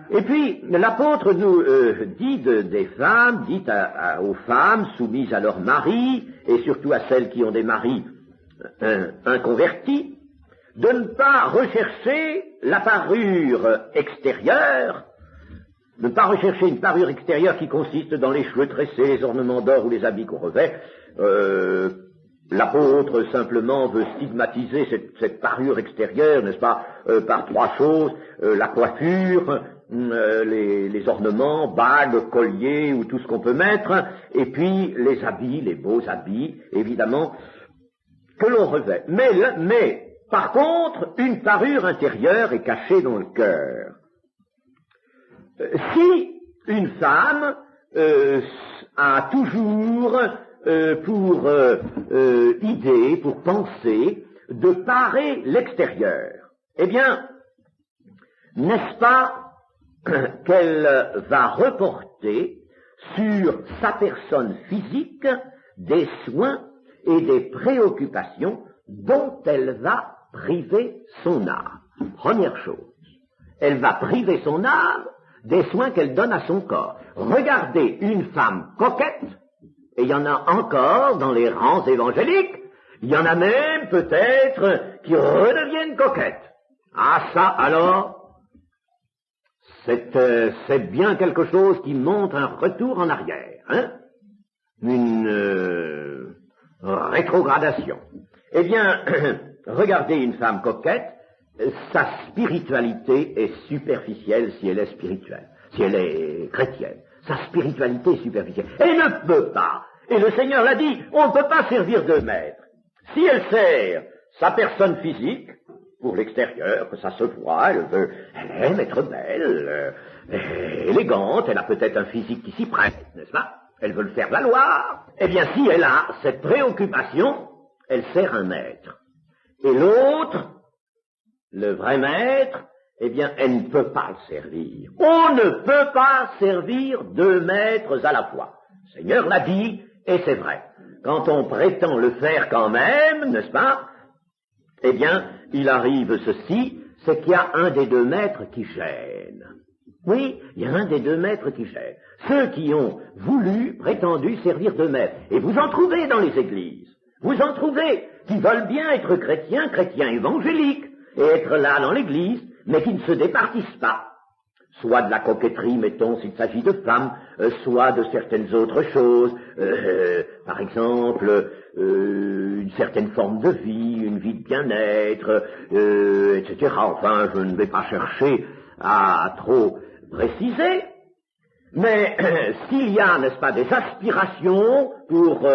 Et puis, l'apôtre nous dit des femmes, dit aux femmes soumises à leur mari, et surtout à celles qui ont des maris inconvertis, de ne pas rechercher la parure extérieure, de ne pas rechercher une parure extérieure qui consiste dans les cheveux tressés, les ornements d'or ou les habits qu'on revêt. L'apôtre simplement veut stigmatiser cette parure extérieure, n'est-ce pas, par trois choses, la coiffure, les ornements, bagues, colliers ou tout ce qu'on peut mettre, et puis les habits, les beaux habits, évidemment, que l'on revêt. Mais, par contre, une parure intérieure est cachée dans le cœur. Si une femme a toujours pour idée, pour penser, de parer l'extérieur, eh bien, n'est-ce pas qu'elle va reporter sur sa personne physique des soins et des préoccupations dont elle va priver son âme. Première chose, elle va priver son âme des soins qu'elle donne à son corps. Regardez une femme coquette, et il y en a encore dans les rangs évangéliques, il y en a même peut-être qui redeviennent coquettes. Ah ça alors, c'est bien quelque chose qui montre un retour en arrière, hein? Une rétrogradation. Eh bien, regardez une femme coquette, sa spiritualité est superficielle si elle est spirituelle, si elle est chrétienne. Sa spiritualité est superficielle. Elle ne peut pas, et le Seigneur l'a dit, on ne peut pas servir deux maîtres. Si elle sert sa personne physique, pour l'extérieur, que ça se voit, elle aime être belle, élégante, elle a peut-être un physique qui s'y prête, n'est-ce pas? Elle veut le faire valoir. Eh bien, si elle a cette préoccupation, elle sert un maître. Et l'autre, le vrai maître, eh bien, elle ne peut pas le servir. On ne peut pas servir deux maîtres à la fois. Le Seigneur l'a dit, et c'est vrai. Quand on prétend le faire quand même, n'est-ce pas? Eh bien, il arrive ceci, c'est qu'il y a un des deux maîtres qui gêne. Oui, il y a un des deux maîtres qui gêne. Ceux qui ont prétendu servir de maître. Et vous en trouvez dans les églises. Vous en trouvez qui veulent bien être chrétiens évangéliques, et être là dans l'église, mais qui ne se départissent pas. Soit de la coquetterie, mettons, s'il s'agit de femmes, soit de certaines autres choses, par exemple, une certaine forme de vie, une vie de bien-être, etc. Enfin, je ne vais pas chercher à trop préciser, mais s'il y a, n'est-ce pas, des aspirations pour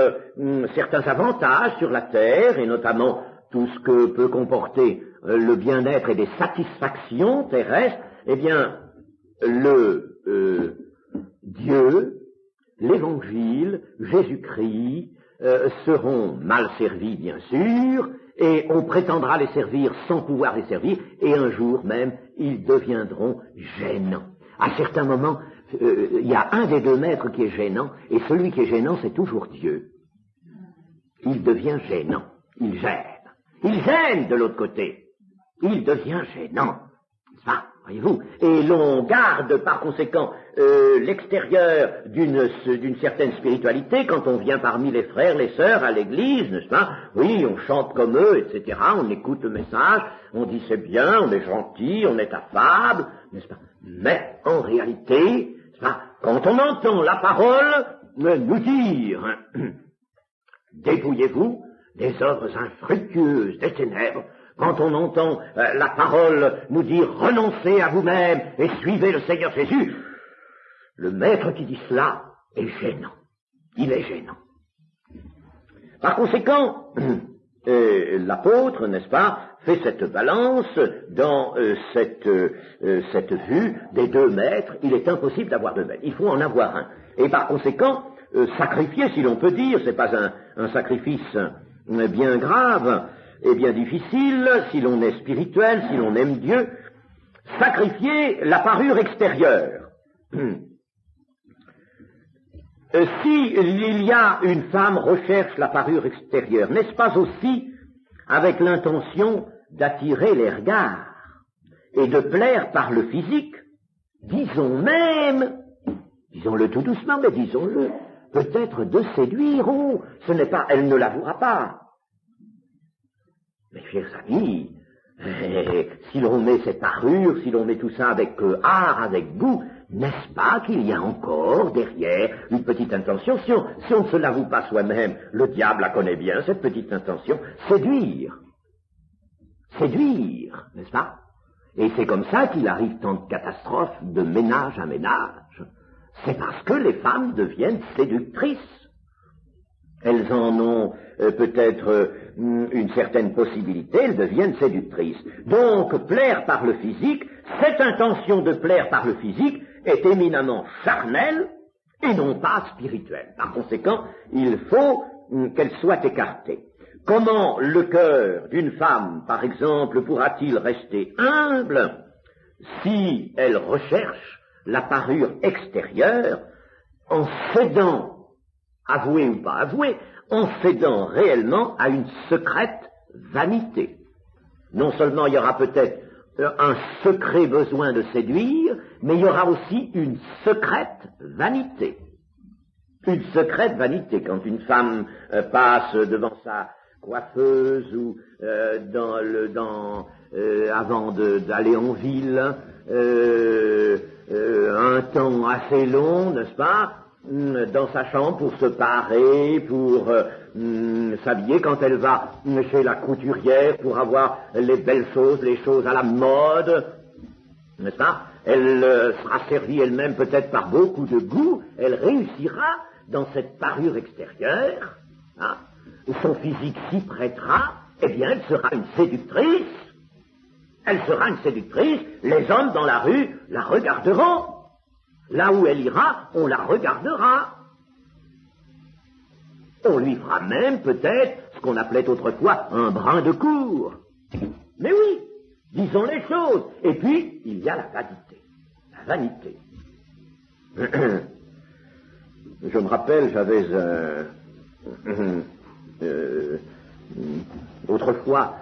certains avantages sur la terre, et notamment tout ce que peut comporter le bien-être et des satisfactions terrestres, eh bien, Dieu, l'Évangile, Jésus-Christ seront mal servis, bien sûr, et on prétendra les servir sans pouvoir les servir, et un jour même, ils deviendront gênants. À certains moments, il y a un des deux maîtres qui est gênant, et celui qui est gênant, c'est toujours Dieu. Il devient gênant, il gêne. Il gêne de l'autre côté, il devient gênant. Ça, voyez-vous, et l'on garde par conséquent l'extérieur d'une certaine spiritualité quand on vient parmi les frères, les sœurs à l'église, n'est-ce pas? Oui, on chante comme eux, etc., on écoute le message, on dit c'est bien, on est gentil, on est affable, n'est-ce pas? Mais en réalité, n'est-ce pas, quand on entend la parole nous dire dépouillez-vous des œuvres infructueuses des ténèbres, quand on entend la parole nous dire renoncez à vous-même et suivez le Seigneur Jésus, le maître qui dit cela est gênant. Il est gênant. Par conséquent, l'apôtre, n'est-ce pas, fait cette balance dans cette vue des deux maîtres. Il est impossible d'avoir deux maîtres. Il faut en avoir un. Et par conséquent, sacrifier, si l'on peut dire, c'est pas un sacrifice bien grave et bien difficile, si l'on est spirituel, si l'on aime Dieu, sacrifier la extérieure. S'il y a une femme recherche la parure extérieure, n'est-ce pas aussi avec l'intention d'attirer les regards et de plaire par le physique, disons même, disons-le tout doucement, mais disons-le, peut-être de séduire, oh, ce n'est pas, elle ne l'avouera pas. Mes chers amis, si l'on met ces parures, si l'on met tout ça avec art, avec goût, n'est-ce pas qu'il y a encore derrière une petite intention, si on ne se l'avoue pas soi-même, le diable la connaît bien, cette petite intention, séduire. Séduire, n'est-ce pas? Et c'est comme ça qu'il arrive tant de catastrophes de ménage à ménage. C'est parce que les femmes deviennent séductrices. Elles en ont peut-être une certaine possibilité, elles deviennent séductrices. Donc, plaire par le physique, cette intention de plaire par le physique est éminemment charnelle et non pas spirituelle. Par conséquent, il faut qu'elle soit écartée. Comment le cœur d'une femme, par exemple, pourra-t-il rester humble si elle recherche la parure extérieure en cédant, avoué ou pas avoué, en cédant réellement à une secrète vanité? Non seulement il y aura peut-être un secret besoin de séduire, mais il y aura aussi une secrète vanité. Une secrète vanité. Quand une femme passe devant sa coiffeuse ou avant d'aller en ville, un temps assez long, n'est-ce pas, dans sa chambre pour se parer, pour s'habiller, quand elle va chez la couturière pour avoir les belles choses, les choses à la mode, n'est-ce pas, elle sera servie elle-même peut-être par beaucoup de goût, elle réussira dans cette parure extérieure, hein, son physique s'y prêtera, eh bien elle sera une séductrice. Elle sera une séductrice, les hommes dans la rue la regarderont. Là où elle ira, on la regardera. On lui fera même peut-être ce qu'on appelait autrefois un brin de cour. Mais oui, disons les choses. Et puis, il y a la vanité. La vanité. Je me rappelle, j'avais autrefois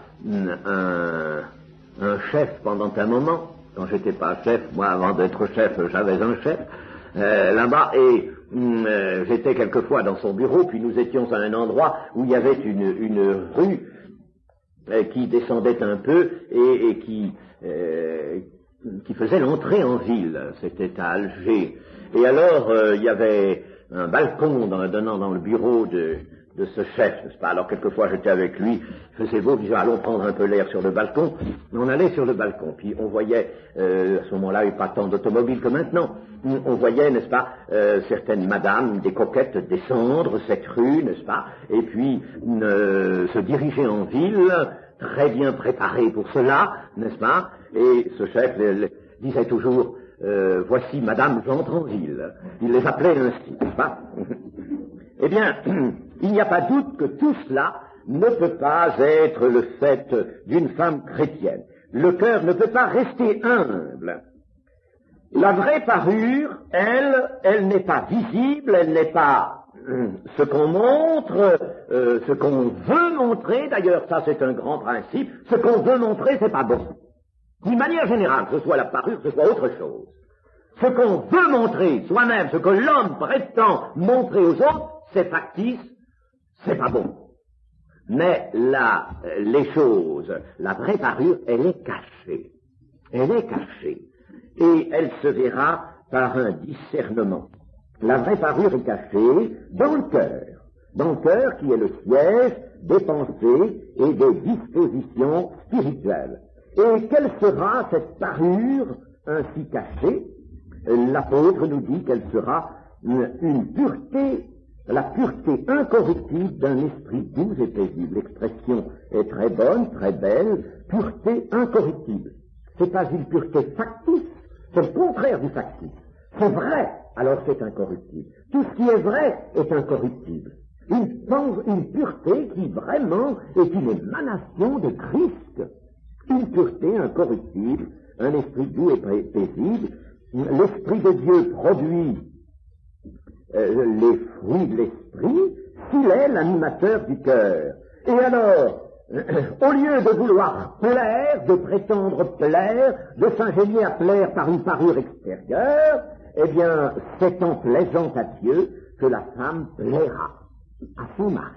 un chef pendant un moment. Quand j'étais pas chef, moi avant d'être chef, j'avais un chef là-bas, et j'étais quelquefois dans son bureau, puis nous étions à un endroit où il y avait une rue qui descendait un peu et qui faisait l'entrée en ville. C'était à Alger. Et alors il y avait un balcon donnant dans le bureau de ce chef, n'est-ce pas? Alors quelquefois j'étais avec lui, il faisait beau, disons allons prendre un peu l'air sur le balcon. On allait sur le balcon, puis on voyait, à ce moment-là, il n'y avait pas tant d'automobiles que maintenant, on voyait, n'est-ce pas, certaines madames, des coquettes descendre cette rue, n'est-ce pas, et puis se diriger en ville, très bien préparées pour cela, n'est-ce pas, et ce chef disait toujours, voici madame, j'entre en ville. Il les appelait ainsi, n'est-ce pas? Eh bien, il n'y a pas doute que tout cela ne peut pas être le fait d'une femme chrétienne. Le cœur ne peut pas rester humble. La vraie parure, elle n'est pas visible, elle n'est pas ce qu'on montre, ce qu'on veut montrer. D'ailleurs, ça c'est un grand principe. Ce qu'on veut montrer, c'est pas bon. D'une manière générale, que ce soit la parure, que ce soit autre chose. Ce qu'on veut montrer soi-même, ce que l'homme prétend montrer aux autres, c'est factice, c'est pas bon. Mais là, les choses, la vraie parure, elle est cachée. Elle est cachée. Et elle se verra par un discernement. La vraie parure est cachée dans le cœur. Dans le cœur qui est le siège des pensées et des dispositions spirituelles. Et quelle sera cette parure ainsi cachée? L'apôtre nous dit qu'elle sera une pureté, la pureté incorruptible d'un esprit doux et paisible. L'expression est très bonne, très belle, pureté incorruptible. C'est pas une pureté factice, c'est le contraire du factice. C'est vrai, alors c'est incorruptible. Tout ce qui est vrai est incorruptible. Une pureté qui vraiment est une émanation de Christ. Une pureté incorruptible, un esprit doux et paisible. L'Esprit de Dieu produit les fruits de l'Esprit s'il est l'animateur du cœur. Et alors, au lieu de vouloir plaire, de prétendre plaire, de s'ingénier à plaire par une parure extérieure, eh bien, c'est en plaisant à Dieu que la femme plaira à son mari.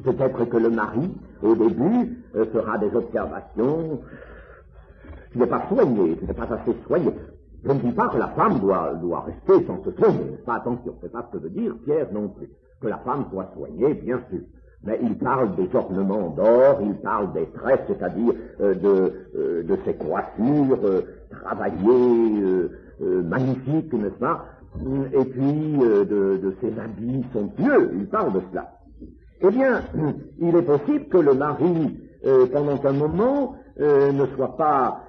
Peut-être que le mari, au début, fera des observations. Tu n'es pas soigné, tu n'es pas assez soigné. Je ne dis pas que la femme doit rester sans se soigner. Pas attention, c'est pas ce que veut dire Pierre non plus. Que la femme soit soignée, bien sûr. Mais il parle des ornements d'or, il parle des tresses, c'est-à-dire de ses coiffures travaillées, magnifiques, n'est-ce pas? Et puis de ses habits somptueux, il parle de cela. Eh bien, il est possible que le mari, pendant un moment, ne soit pas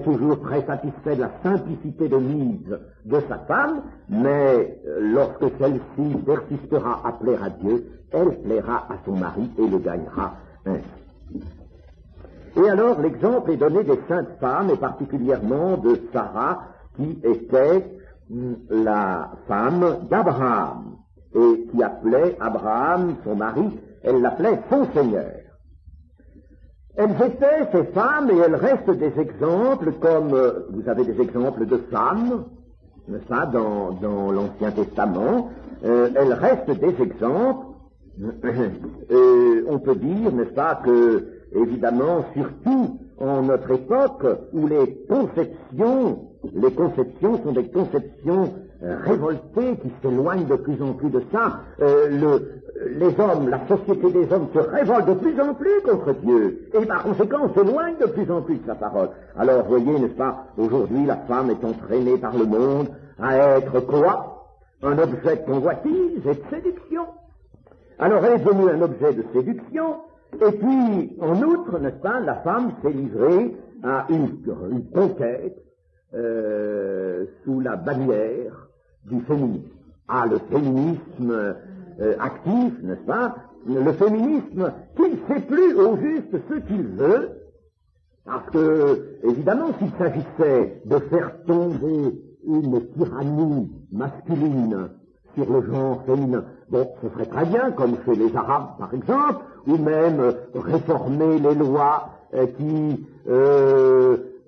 toujours très satisfait de la simplicité de mise de sa femme, mais lorsque celle-ci persistera à plaire à Dieu, elle plaira à son mari et le gagnera ainsi. Et alors, l'exemple est donné des saintes femmes, et particulièrement de Sarah, qui était la femme d'Abraham, et qui appelait Abraham, son mari, elle l'appelait son Seigneur. Elles étaient, ces femmes, et elles restent des exemples, comme vous avez des exemples de femmes, n'est-ce pas, dans l'Ancien Testament. Elles restent des exemples. On peut dire, n'est-ce pas, que, évidemment, surtout en notre époque, où les conceptions sont des conceptions révoltées qui s'éloignent de plus en plus de ça. Les hommes, la société des hommes se révolte de plus en plus contre Dieu et par conséquent s'éloigne de plus en plus de sa parole. Alors voyez, n'est-ce pas, aujourd'hui la femme est entraînée par le monde à être quoi? Un objet de convoitise et de séduction. Alors elle est devenue un objet de séduction, et puis en outre, n'est-ce pas, la femme s'est livrée à une conquête sous la bannière du féminisme. Ah, le féminisme actif, n'est-ce pas? Le féminisme qui ne sait plus au juste ce qu'il veut, parce que, évidemment, s'il s'agissait de faire tomber une tyrannie masculine sur le genre féminin, bon, ce serait très bien, comme chez les Arabes, par exemple, ou même réformer les lois qui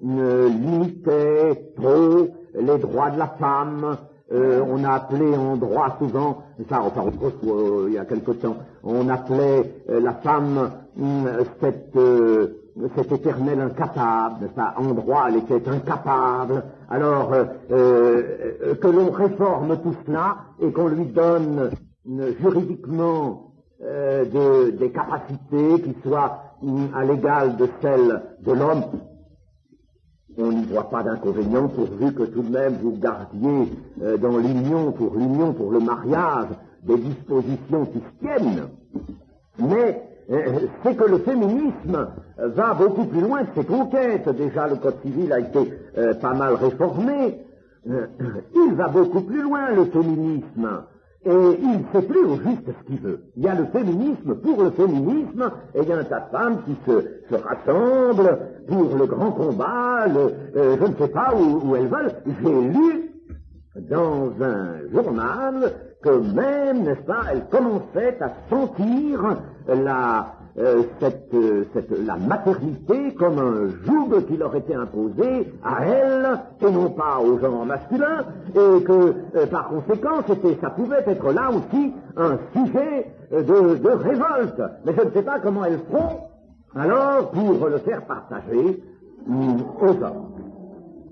limitaient trop les droits de la femme. On a appelé en droit souvent, ça, enfin, il y a quelque temps, on appelait la femme cette éternelle incapable, ça, en droit, elle était incapable. Alors, que l'on réforme tout cela et qu'on lui donne juridiquement des capacités qui soient à l'égal de celles de l'homme, on n'y voit pas d'inconvénient pourvu que tout de même vous gardiez dans l'union, pour le mariage, des dispositions qui se tiennent. Mais c'est que le féminisme va beaucoup plus loin de ses conquêtes. Déjà, le Code civil a été pas mal réformé. Il va beaucoup plus loin, le féminisme. Et il ne sait plus au juste ce qu'il veut. Il y a le féminisme pour le féminisme, et il y a un tas de femmes qui se rassemblent pour le grand combat, je ne sais pas où elles veulent. J'ai lu dans un journal que même, n'est-ce pas, elles commençaient à sentir la maternité comme un joug qui leur était imposé à elles et non pas au genre masculin, et que par conséquent ça pouvait être là aussi un sujet de révolte. Mais je ne sais pas comment elles feront alors pour le faire partager aux hommes.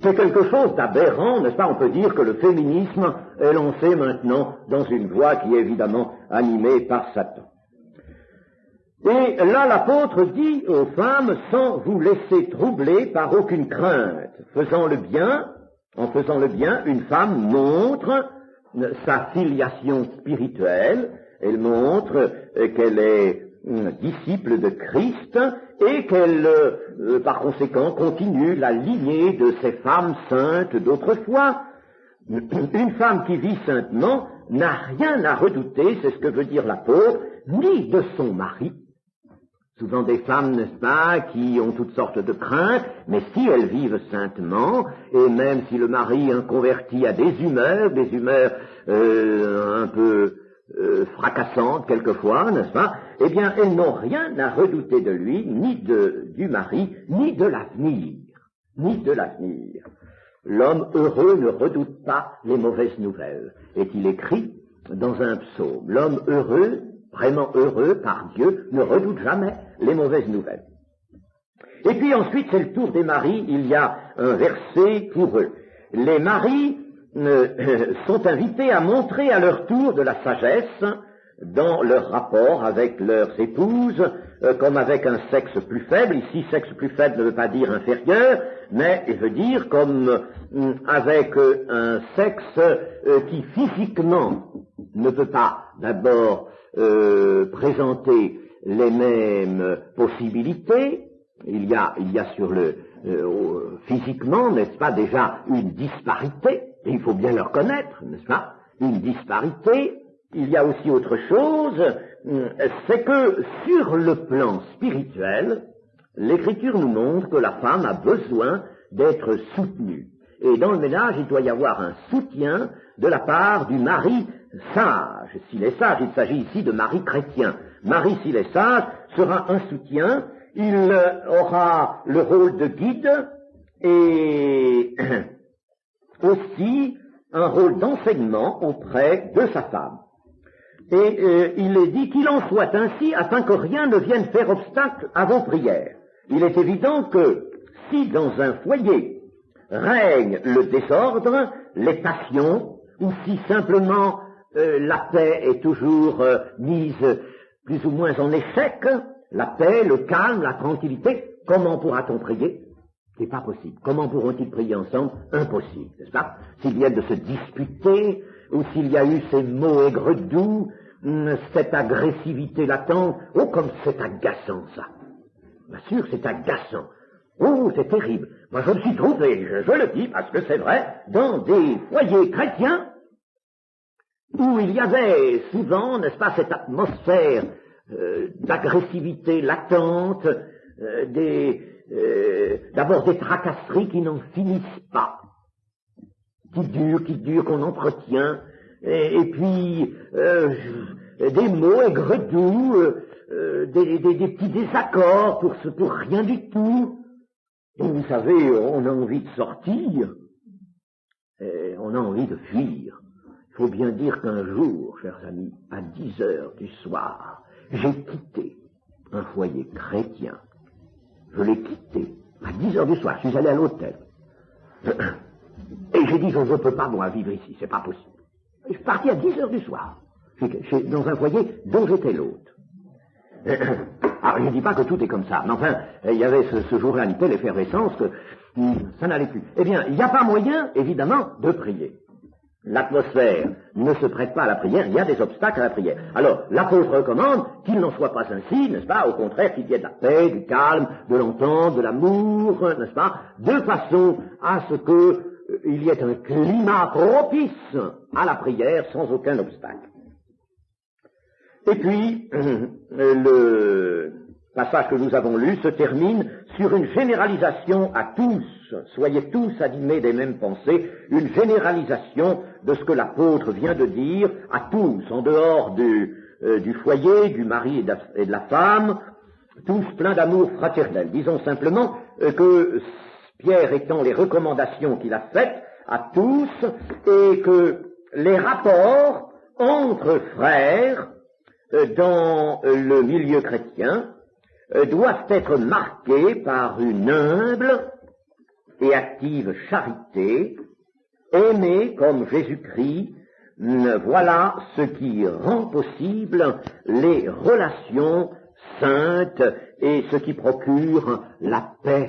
C'est quelque chose d'aberrant, n'est-ce pas? On peut dire que le féminisme est lancé maintenant dans une voie qui est évidemment animée par Satan. Et là, l'apôtre dit aux femmes, sans vous laisser troubler par aucune crainte, en faisant le bien, une femme montre sa filiation spirituelle, elle montre qu'elle est disciple de Christ et qu'elle, par conséquent, continue la lignée de ces femmes saintes d'autrefois. Une femme qui vit saintement n'a rien à redouter, c'est ce que veut dire l'apôtre, ni de son mari. Souvent des femmes, n'est-ce pas, qui ont toutes sortes de craintes, mais si elles vivent saintement, et même si le mari converti a des humeurs un peu fracassantes quelquefois, n'est-ce pas? Eh bien, elles n'ont rien à redouter de lui, ni du mari, ni de l'avenir. Ni de l'avenir. L'homme heureux ne redoute pas les mauvaises nouvelles. Est-il écrit dans un psaume? L'homme heureux, vraiment heureux par Dieu, ne redoute jamais les mauvaises nouvelles. Et puis ensuite, c'est le tour des maris. Il y a un verset pour eux. Les maris sont invités à montrer à leur tour de la sagesse dans leur rapport avec leurs épouses, comme avec un sexe plus faible. Ici, sexe plus faible ne veut pas dire inférieur, mais veut dire comme avec un sexe qui physiquement ne peut pas d'abord présenter les mêmes possibilités. Il y a sur physiquement, n'est-ce pas, déjà une disparité, et il faut bien le reconnaître, n'est-ce pas, une disparité. Il y a aussi autre chose, c'est que sur le plan spirituel, l'Écriture nous montre que la femme a besoin d'être soutenue. Et dans le ménage, il doit y avoir un soutien de la part du mari sage. S'il est sage, il s'agit ici de mari chrétien. Mari, s'il est sage, sera un soutien. Il aura le rôle de guide et aussi un rôle d'enseignement auprès de sa femme. Et il est dit qu'il en soit ainsi afin que rien ne vienne faire obstacle à vos prières. Il est évident que si dans un foyer règne le désordre, les passions, ou si simplement la paix est toujours mise plus ou moins en échec, la paix, le calme, la tranquillité, comment pourra-t-on prier? C'est pas possible. Comment pourront-ils prier ensemble? Impossible, n'est-ce pas? S'ils viennent de se disputer, ou s'il y a eu ces mots aigres-doux, cette agressivité latente, oh, comme c'est agaçant, ça. Bien sûr, c'est agaçant. Oh, c'est terrible. Moi, je me suis trouvé, je le dis, parce que c'est vrai, dans des foyers chrétiens, où il y avait souvent, n'est-ce pas, cette atmosphère d'agressivité latente, d'abord des tracasseries qui n'en finissent pas, qui durent, qu'on entretient, et puis des mots aigres-doux, des petits désaccords pour rien du tout. Et vous savez, on a envie de sortir, et on a envie de fuir. Il faut bien dire qu'un jour, chers amis, à 10 heures du soir, j'ai quitté un foyer chrétien. Je l'ai quitté à 10 heures du soir. Je suis allé à l'hôtel. Et j'ai dit, je ne peux pas, moi, vivre ici. C'est pas possible. Je suis parti à 10 heures du soir. Dans un foyer dont j'étais l'hôte. Alors, je ne dis pas que tout est comme ça. Mais enfin, il y avait ce jour-là une telle effervescence que ça n'allait plus. Eh bien, il n'y a pas moyen, évidemment, de prier. L'atmosphère ne se prête pas à la prière, il y a des obstacles à la prière. Alors, l'apôtre recommande qu'il n'en soit pas ainsi, n'est-ce pas? Au contraire, qu'il y ait de la paix, du calme, de l'entente, de l'amour, n'est-ce pas? De façon à ce qu'il y ait un climat propice à la prière sans aucun obstacle. Et puis, le passage que nous avons lu se termine sur une généralisation à tous. Soyez tous animés des mêmes pensées, une généralisation de ce que l'apôtre vient de dire à tous, en dehors du foyer, du mari et de la femme, tous pleins d'amour fraternel. Disons simplement que Pierre étend les recommandations qu'il a faites à tous et que les rapports entre frères dans le milieu chrétien doivent être marqués par une humble et active charité, aimer comme Jésus-Christ, voilà ce qui rend possible les relations saintes et ce qui procure la paix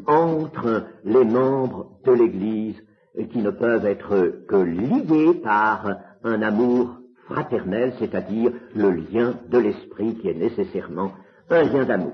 entre les membres de l'Église qui ne peuvent être que liés par un amour fraternel, c'est-à-dire le lien de l'esprit qui est nécessairement un lien d'amour.